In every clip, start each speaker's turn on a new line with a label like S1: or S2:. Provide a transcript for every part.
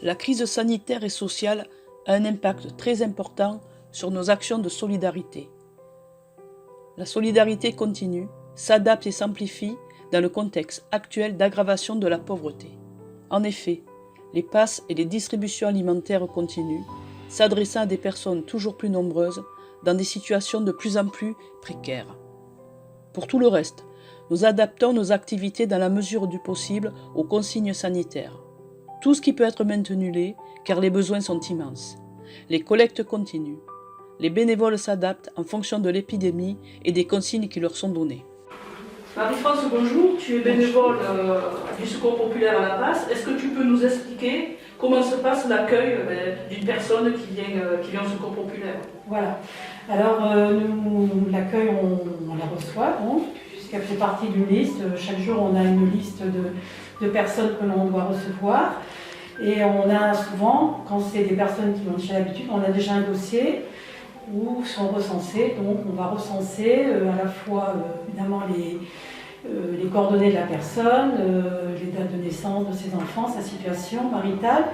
S1: La crise sanitaire et sociale a un impact très important sur nos actions de solidarité. La solidarité continue, s'adapte et s'amplifie dans le contexte actuel d'aggravation de la pauvreté. En effet, les passes et les distributions alimentaires continuent, s'adressant à des personnes toujours plus nombreuses dans des situations de plus en plus précaires. Pour tout le reste, nous adaptons nos activités dans la mesure du possible aux consignes sanitaires. Tout ce qui peut être maintenu l'est, car les besoins sont immenses. Les collectes continuent. Les bénévoles s'adaptent en fonction de l'épidémie et des consignes qui leur sont données. Marie-France, bonjour. Tu es bénévole du Secours populaire à la passe. Est-ce que tu peux nous expliquer comment se passe l'accueil d'une personne qui vient au Secours populaire?
S2: Voilà. Alors, nous, l'accueil, on la reçoit, donc, puisqu'elle fait partie d'une liste. Chaque jour, on a une liste de personnes que l'on doit recevoir. Et on a souvent, quand c'est des personnes qui ont déjà l'habitude, on a déjà un dossier où sont recensés. Donc, on va recenser à la fois, évidemment, les coordonnées de la personne, les dates de naissance de ses enfants, sa situation maritale.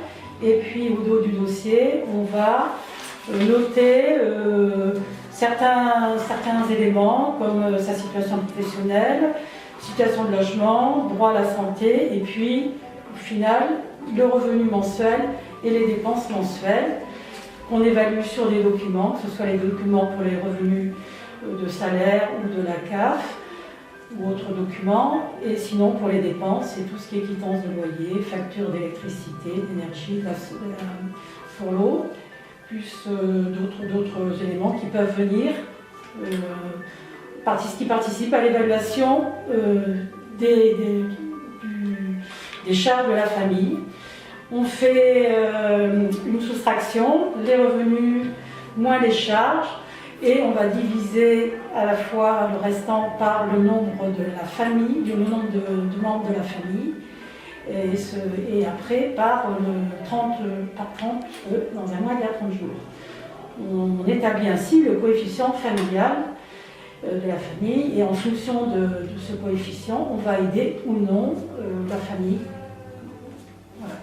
S2: Et puis, au dos du dossier, on va noter certains éléments comme sa situation professionnelle, situation de logement, droit à la santé, et puis au final le revenu mensuel et les dépenses mensuelles qu'on évalue sur des documents, que ce soit les documents pour les revenus de salaire ou de la CAF ou autres documents, et sinon pour les dépenses, c'est tout ce qui est quittance de loyer, facture d'électricité, d'énergie, pour l'eau, plus d'autres éléments qui peuvent venir, qui participent à l'évaluation des charges de la famille. On fait une soustraction, les revenus moins les charges, et on va diviser à la fois le restant par le nombre de la famille, le nombre de membres de la famille, et après par 30, dans un mois il y a 30 jours. On établit ainsi le coefficient familial de la famille, et en fonction de ce coefficient, on va aider ou non la famille. Voilà.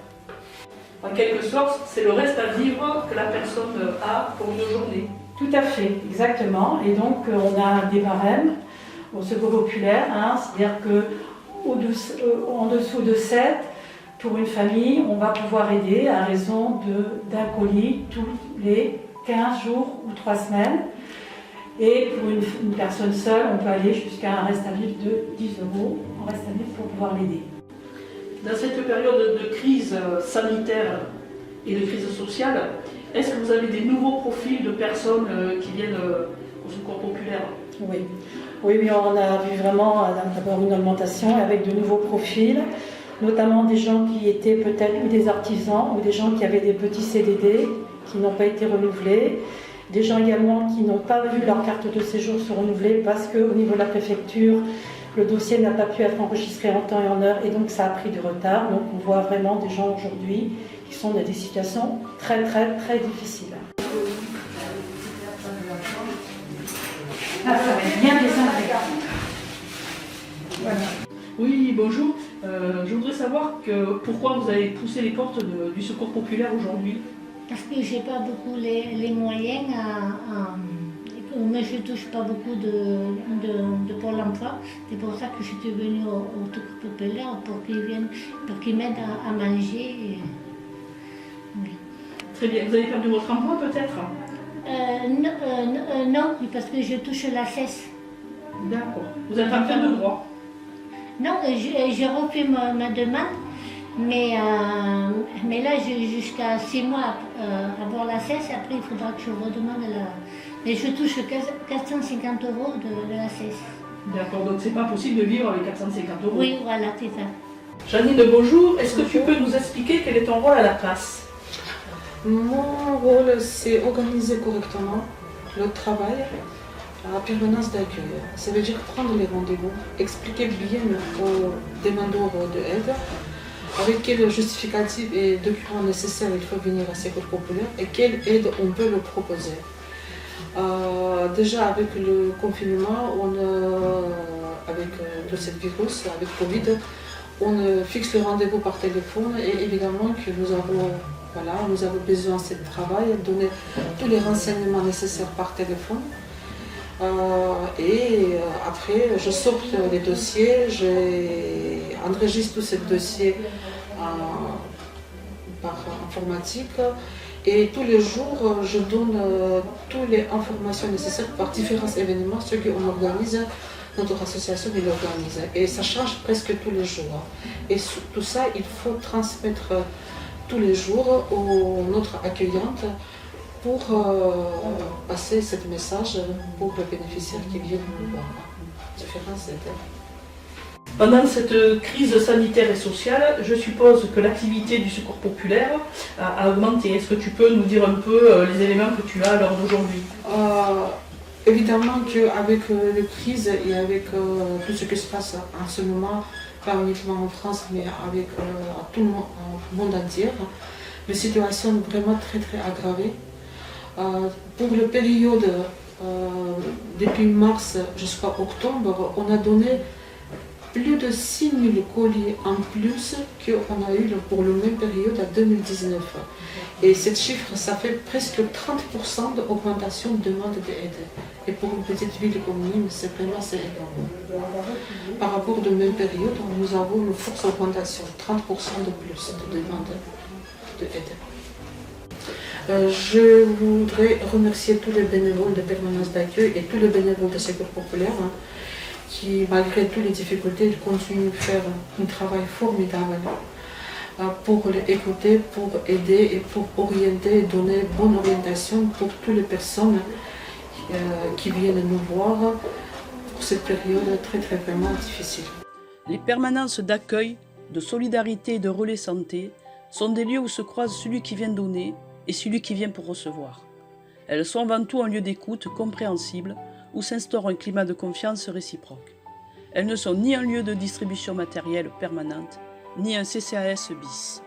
S1: En quelque sorte, c'est le reste à vivre que la personne a pour une journée.
S2: Tout à fait, exactement. Et donc, on a des barèmes au Secours populaire, c'est-à-dire qu'en dessous de 7, pour une famille, on va pouvoir aider à raison d'un colis tous les 15 jours ou 3 semaines. Et pour une personne seule, on peut aller jusqu'à un reste à vivre de 10 € en reste à vivre pour pouvoir l'aider.
S1: Dans cette période de crise sanitaire et de crise sociale, est-ce que vous avez des nouveaux profils de personnes qui viennent au Secours populaire?
S2: Oui. Oui, on a vu vraiment d'abord une augmentation avec de nouveaux profils, notamment des gens qui étaient peut-être ou des artisans ou des gens qui avaient des petits CDD qui n'ont pas été renouvelés. Des gens également qui n'ont pas vu leur carte de séjour se renouveler parce qu'au niveau de la préfecture, le dossier n'a pas pu être enregistré en temps et en heure, et donc ça a pris du retard. Donc on voit vraiment des gens aujourd'hui qui sont dans des situations très difficiles. Ça va être bien décentré. Voilà.
S1: Oui, bonjour. Je voudrais savoir pourquoi vous avez poussé les portes du Secours populaire aujourd'hui.
S3: Parce que je n'ai pas beaucoup les moyens, mais je ne touche pas beaucoup de Pôle emploi. C'est pour ça que je suis venue au Secours populaire pour qu'ils m'aident à manger. Oui.
S1: Très bien. Vous avez perdu votre emploi peut-être?
S3: Non, parce que je touche la cesse.
S1: D'accord. Vous êtes en plein de droit?
S3: Non, j'ai refait ma demande. Mais là, j'ai jusqu'à 6 mois à avoir la cesse, après il faudra que je redemande Mais je touche 450 € de la cesse.
S1: D'accord, donc c'est pas possible de vivre avec 450 €.
S3: Oui, voilà, c'est ça.
S1: Janine, bonjour. Est-ce que tu peux nous expliquer quel est ton rôle à la place?
S4: Mon rôle, c'est organiser correctement le travail à permanence d'accueil. Ça veut dire prendre les rendez-vous, expliquer bien aux demandeurs d'aide avec quel justificatif et documents nécessaires il faut venir à Secours populaire et quelle aide on peut leur proposer. Déjà avec le confinement, avec cette virus, avec Covid, on fixe le rendez-vous par téléphone, et évidemment que nous avons Voilà, nous avons besoin de ce travail, donner tous les renseignements nécessaires par téléphone. Après, je sors les dossiers, j'enregistre tous ces dossiers par informatique. Et tous les jours, je donne toutes les informations nécessaires par différents événements, ceux qu'on organise, notre association l'organise. Et ça change presque tous les jours. Et tout ça, il faut transmettre tous les jours à notre accueillante pour passer ce message pour les bénéficiaires qui viennent nous voir. Différence d'aides.
S1: Pendant cette crise sanitaire et sociale, je suppose que l'activité du Secours populaire a augmenté. Est-ce que tu peux nous dire un peu les éléments que tu as à l'heure d'aujourd'hui?
S4: Évidemment qu'avec la crise et avec tout ce qui se passe en ce moment, pas uniquement en France, mais avec tout le monde entier, la situation est vraiment très très aggravée. Pour la période depuis mars jusqu'à octobre, on a donné plus de 6 000 colis en plus qu'on a eu pour la même période en 2019. Et ce chiffre, ça fait presque 30% d'augmentation de demande d'aide. Et pour une petite ville comme Nîmes, c'est vraiment énorme. Par rapport à la même période, nous avons une forte augmentation, 30% de plus de demande d'aide. Je voudrais remercier tous les bénévoles de permanence d'accueil et tous les bénévoles de Secours populaire qui, malgré toutes les difficultés, continuent de faire un travail formidable pour les écouter, pour aider et pour orienter et donner bonne orientation pour toutes les personnes qui viennent nous voir pour cette période très très vraiment difficile.
S1: Les permanences d'accueil, de solidarité et de relais santé sont des lieux où se croisent celui qui vient donner et celui qui vient pour recevoir. Elles sont avant tout un lieu d'écoute compréhensible où s'instaure un climat de confiance réciproque. Elles ne sont ni un lieu de distribution matérielle permanente, ni un CCAS bis.